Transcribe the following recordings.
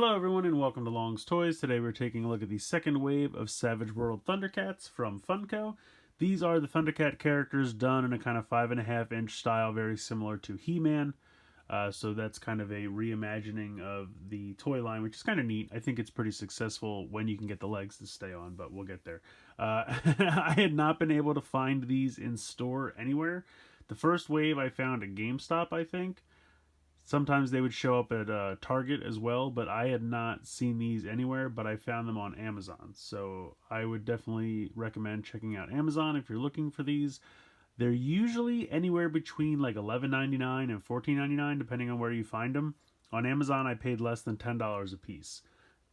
Hello everyone and welcome to Long's Toys. Today we're taking a look at the second wave of Savage World Thundercats from Funko. These are the Thundercat characters done in a kind of 5.5-inch style, very similar to He-Man. So that's kind of a reimagining of the toy line, which is kind of neat. I think it's pretty successful when you can get the legs to stay on, but we'll get there. I had not been able to find these in store anywhere. The first wave I found at GameStop, I think. Sometimes they would show up at Target as well, but I had not seen these anywhere, but I found them on Amazon. So I would definitely recommend checking out Amazon if you're looking for these. They're usually anywhere between like $11.99 and $14.99, depending on where you find them. On Amazon, I paid less than $10 a piece.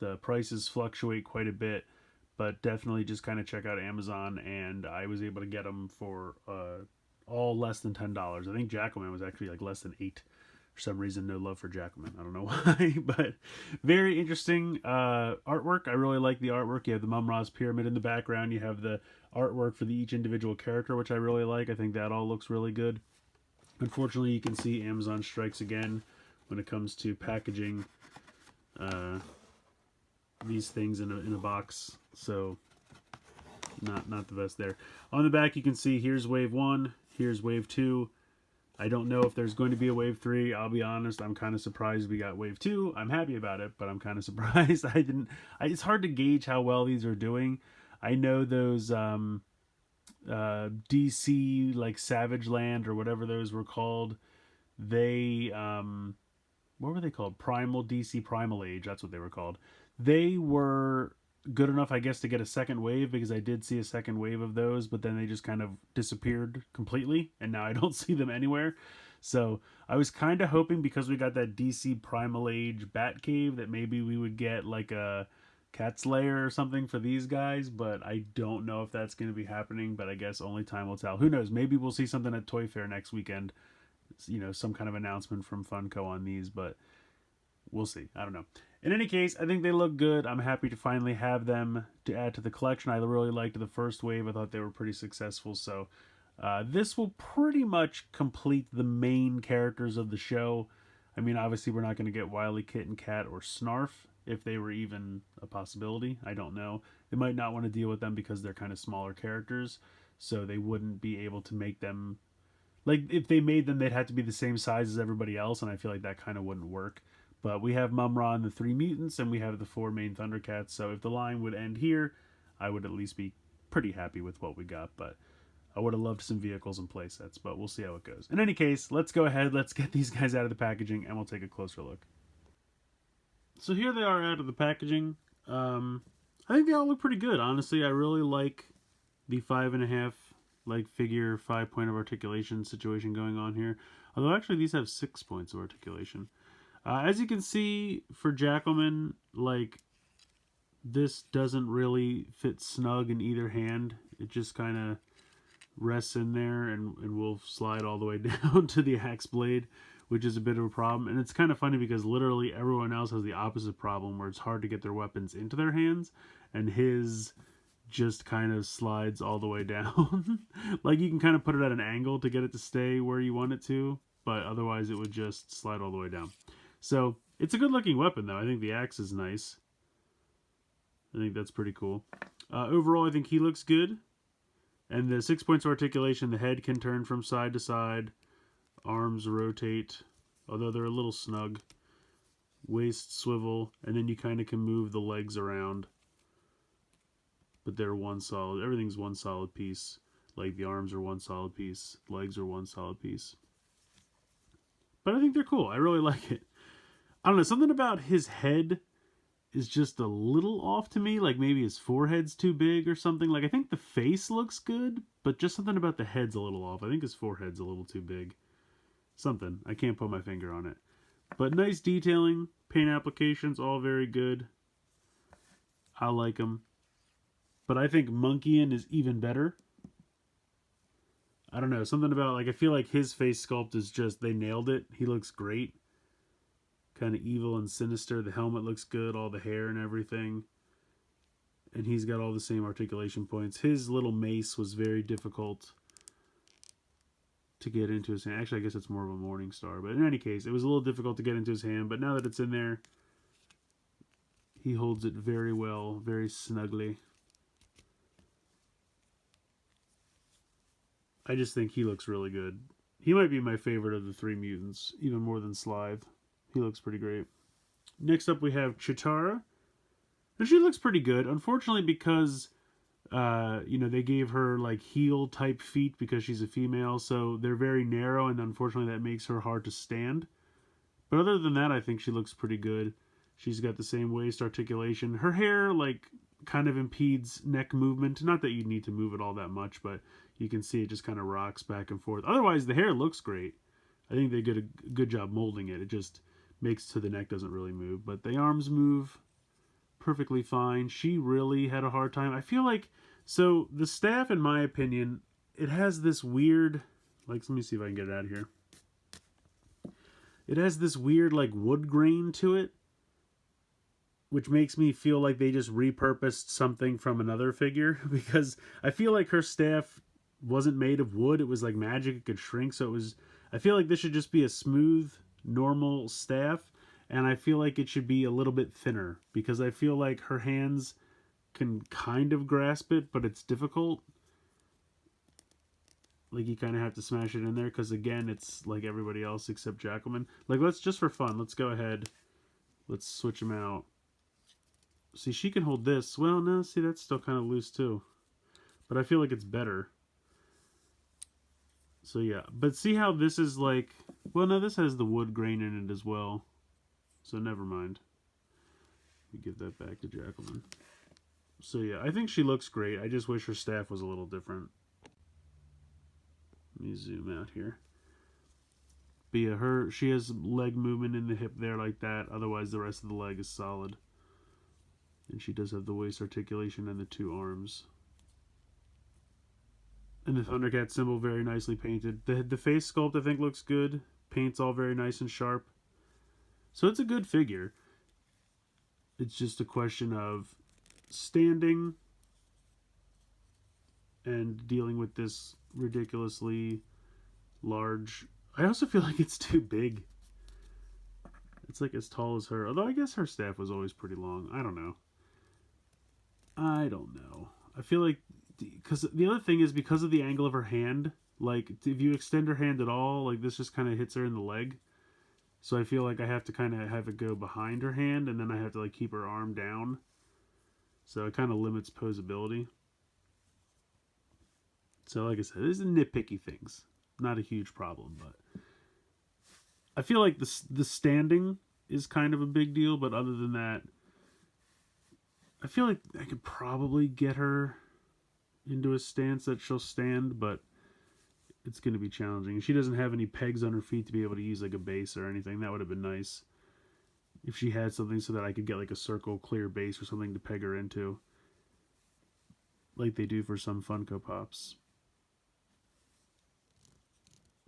The prices fluctuate quite a bit, but definitely just kind of check out Amazon, and I was able to get them for all less than $10. I think Jackalman was actually like less than $8. For some reason, no love for Jackalman. I don't know why, but very interesting artwork. I really like the artwork. You have the Mum-Ra's pyramid in the background. You have the artwork for each individual character, which I really like. I think that all looks really good. Unfortunately, you can see Amazon strikes again when it comes to packaging these things in a box. So not the best there. On the back, you can see here's wave 1, here's wave 2. I don't know if there's going to be a wave 3. I'll be honest, I'm kind of surprised we got wave 2. I'm happy about it, but I'm kind of surprised I didn't. It's hard to gauge how well these are doing. I know those DC like Savage Land or whatever those were called. They what were they called? Primal DC Primal Age. That's what they were called. They were good enough, I guess, to get a second wave, because I did see a second wave of those, but then they just kind of disappeared completely, and now I don't see them anywhere. So I was kind of hoping, because we got that DC Primal Age Batcave, that maybe we would get like a Cat's Lair or something for these guys, but I don't know if that's going to be happening, but I guess only time will tell. Who knows? Maybe we'll see something at Toy Fair next weekend, you know, some kind of announcement from Funko on these, but we'll see. I don't know. In any case, I think they look good. I'm happy to finally have them to add to the collection. I really liked the first wave. I thought they were pretty successful. So this will pretty much complete the main characters of the show. I mean, obviously, we're not going to get Wily, Kitten, Cat, or Snarf, if they were even a possibility. I don't know. They might not want to deal with them because they're kind of smaller characters. So they wouldn't be able to make them... Like, if they made them, they'd have to be the same size as everybody else, and I feel like that kind of wouldn't work. But we have Mum-Ra and the 3 mutants, and we have the 4 main Thundercats. So if the line would end here, I would at least be pretty happy with what we got. But I would have loved some vehicles and playsets, but we'll see how it goes. In any case, let's go ahead. Let's get these guys out of the packaging, and we'll take a closer look. So here they are out of the packaging. I think they all look pretty good, honestly. I really like the 5.5 leg figure, 5 point of articulation situation going on here. Although actually these have 6 points of articulation. As you can see, for Jackalman, like, this doesn't really fit snug in either hand. It just kind of rests in there and will slide all the way down to the axe blade, which is a bit of a problem. And it's kind of funny because literally everyone else has the opposite problem, where it's hard to get their weapons into their hands, and his just kind of slides all the way down. Like, you can kind of put it at an angle to get it to stay where you want it to, but otherwise it would just slide all the way down. So, it's a good looking weapon though. I think the axe is nice. I think that's pretty cool. Overall, I think he looks good. And the 6 points of articulation, the head can turn from side to side. Arms rotate, although they're a little snug. Waist swivel, and then you kind of can move the legs around. But they're one solid, everything's one solid piece. Like, the arms are one solid piece, legs are one solid piece. But I think they're cool. I really like it. I don't know, something about his head is just a little off to me. Like, maybe his forehead's too big or something. Like, I think the face looks good, but just something about the head's a little off. I think his forehead's a little too big. Something. I can't put my finger on it. But nice detailing. Paint applications, all very good. I like them. But I think Monkian is even better. I don't know, something about, like, I feel like his face sculpt is just, they nailed it. He looks great. Kind of evil and sinister. The helmet looks good, all the hair and everything. And he's got all the same articulation points. His little mace was very difficult to get into his hand. Actually, I guess it's more of a Morning Star. But in any case, it was a little difficult to get into his hand. But now that it's in there, He holds it very well, very snugly. I just think he looks really good. He might be my favorite of the three mutants, even more than Slythe. He looks pretty great. Next up we have Cheetara. And she looks pretty good. Unfortunately, because they gave her like heel type feet because she's a female, so they're very narrow, and unfortunately that makes her hard to stand. But other than that, I think she looks pretty good. She's got the same waist articulation. Her hair like kind of impedes neck movement. Not that you need to move it all that much, but you can see it just kind of rocks back and forth. Otherwise, the hair looks great. I think they did a good job molding it. It just makes so the neck doesn't really move, but the arms move perfectly fine. She really had a hard time. I feel like, so the staff, in my opinion, it has this weird, like, let me see if I can get it out of here. It has this weird like wood grain to it, which makes me feel like they just repurposed something from another figure, because I feel like her staff wasn't made of wood. It was like magic. It could shrink. So it was, I feel like this should just be a smooth, normal staff. And I feel like it should be a little bit thinner, because I feel like her hands can kind of grasp it, but it's difficult. Like, you kind of have to smash it in there, because again, it's like everybody else except Jackalman. Like, let's just for fun, let's go ahead. Let's switch them out. See, she can hold this. Well, no, see, that's still kind of loose too. But I feel like it's better. So yeah, but see how this is like, well, no, this has the wood grain in it as well. So never mind. We give that back to Jackalman. So yeah, I think she looks great. I just wish her staff was a little different. Let me zoom out here. But yeah, she has leg movement in the hip there like that. Otherwise, the rest of the leg is solid. And she does have the waist articulation and the two arms. And the Thundercat symbol very nicely painted. The face sculpt I think looks good. Paint's all very nice and sharp. So it's a good figure. It's just a question of standing and dealing with this ridiculously large. I also feel like it's too big. It's like as tall as her. Although I guess her staff was always pretty long. I don't know. I feel like, because the other thing is, because of the angle of her hand, like if you extend her hand at all, like this just kind of hits her in the leg. So I feel like I have to kind of have it go behind her hand, and then I have to like keep her arm down. So it kind of limits posability. So like I said, these are nitpicky things. Not a huge problem, but I feel like the standing is kind of a big deal, but other than that, I feel like I could probably get her into a stance that she'll stand, but it's going to be challenging. She doesn't have any pegs on her feet to be able to use like a base or anything. That would have been nice if she had something so that I could get like a circle clear base or something to peg her into, like they do for some Funko Pops.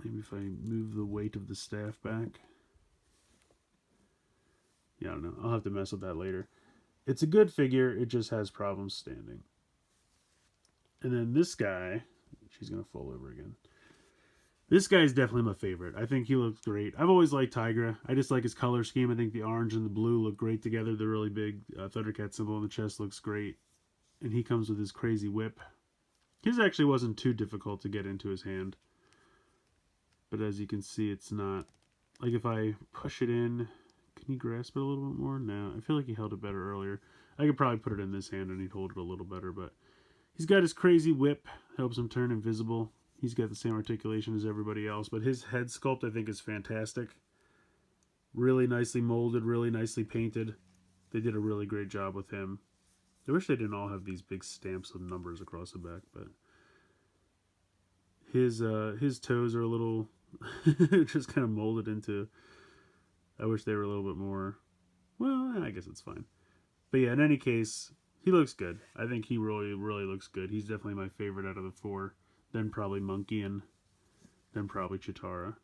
Maybe if I move the weight of the staff back. Yeah, I don't know. I'll have to mess with that later. It's a good figure. It just has problems standing. And then this guy, she's going to fall over again. This guy is definitely my favorite. I think he looks great. I've always liked Tygra. I just like his color scheme. I think the orange and the blue look great together. The really big Thundercat symbol on the chest looks great. And he comes with his crazy whip. His actually wasn't too difficult to get into his hand. But as you can see, it's not. Like if I push it in, can he grasp it a little bit more? No, I feel like he held it better earlier. I could probably put it in this hand and he'd hold it a little better, but he's got his crazy whip, helps him turn invisible. He's got the same articulation as everybody else, but his head sculpt I think is fantastic. Really nicely molded, really nicely painted. They did a really great job with him. I wish they didn't all have these big stamps of numbers across the back, but his toes are a little just kind of molded into. I wish they were a little bit more. Well, I guess it's fine. But yeah, in any case, he looks good. I think he really, really looks good. He's definitely my favorite out of the four. Then probably Monkian. Then probably Cheetara.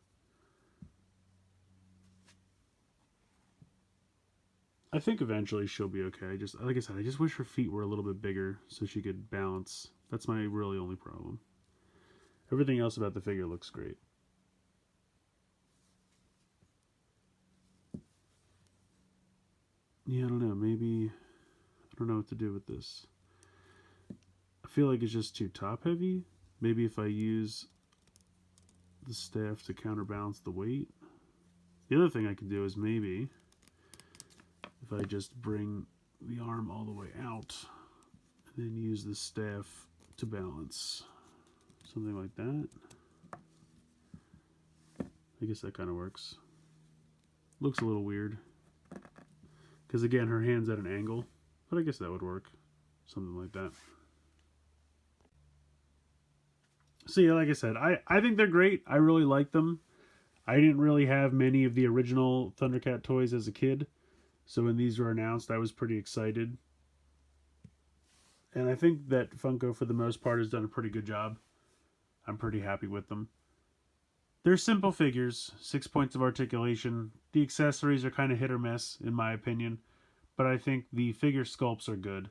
I think eventually she'll be okay. Like I said, I just wish her feet were a little bit bigger so she could balance. That's my really only problem. Everything else about the figure looks great. Yeah, I don't know. Maybe I don't know what to do with this. I feel like it's just too top heavy. Maybe if I use the staff to counterbalance the weight. The other thing I could do is maybe if I just bring the arm all the way out and then use the staff to balance. Something like that. I guess that kind of works. Looks a little weird. Because again, her hand's at an angle. But I guess that would work. Something like that. So yeah, like I said, I think they're great. I really like them. I didn't really have many of the original Thundercat toys as a kid. So when these were announced, I was pretty excited. And I think that Funko, for the most part, has done a pretty good job. I'm pretty happy with them. They're simple figures, 6 points of articulation. The accessories are kind of hit or miss, in my opinion. But I think the figure sculpts are good.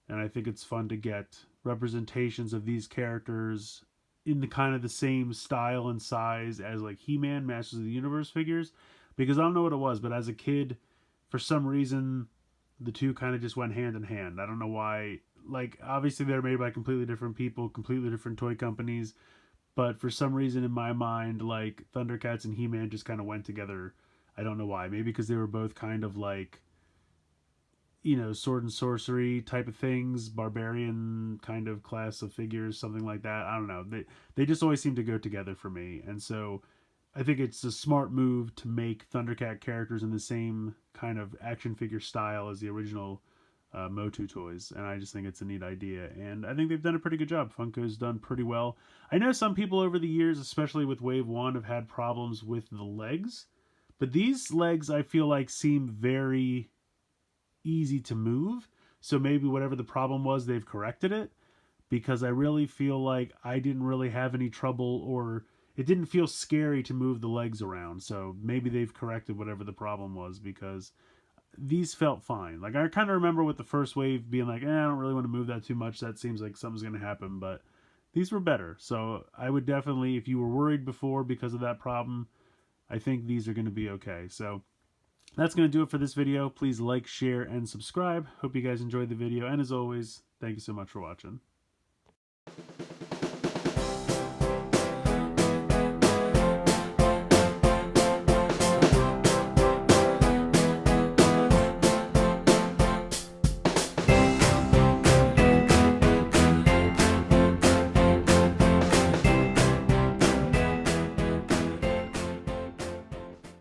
And I think it's fun to get representations of these characters in the kind of the same style and size as like He-Man, Masters of the Universe figures. Because I don't know what it was, but as a kid, for some reason, the two kind of just went hand in hand. I don't know why. Like, obviously they're made by completely different people, completely different toy companies. But for some reason in my mind, like, Thundercats and He-Man just kind of went together. I don't know why. Maybe because they were both kind of like, you know, sword and sorcery type of things, barbarian kind of class of figures, something like that. I don't know. They just always seem to go together for me. And so I think it's a smart move to make Thundercat characters in the same kind of action figure style as the original Motu toys, and I just think it's a neat idea, and I think they've done a pretty good job. Funko's done pretty well. I know some people over the years, especially with Wave 1, have had problems with the legs, but these legs I feel like seem very easy to move, so maybe whatever the problem was, they've corrected it, because I really feel like I didn't really have any trouble, or it didn't feel scary to move the legs around, so maybe they've corrected whatever the problem was, because these felt fine. Like, I kind of remember with the first wave being like, I don't really want to move that too much. That seems like something's going to happen. But these were better. So I would definitely, if you were worried before because of that problem, I think these are going to be okay. So that's going to do it for this video. Please like, share, and subscribe. Hope you guys enjoyed the video. And as always, thank you so much for watching.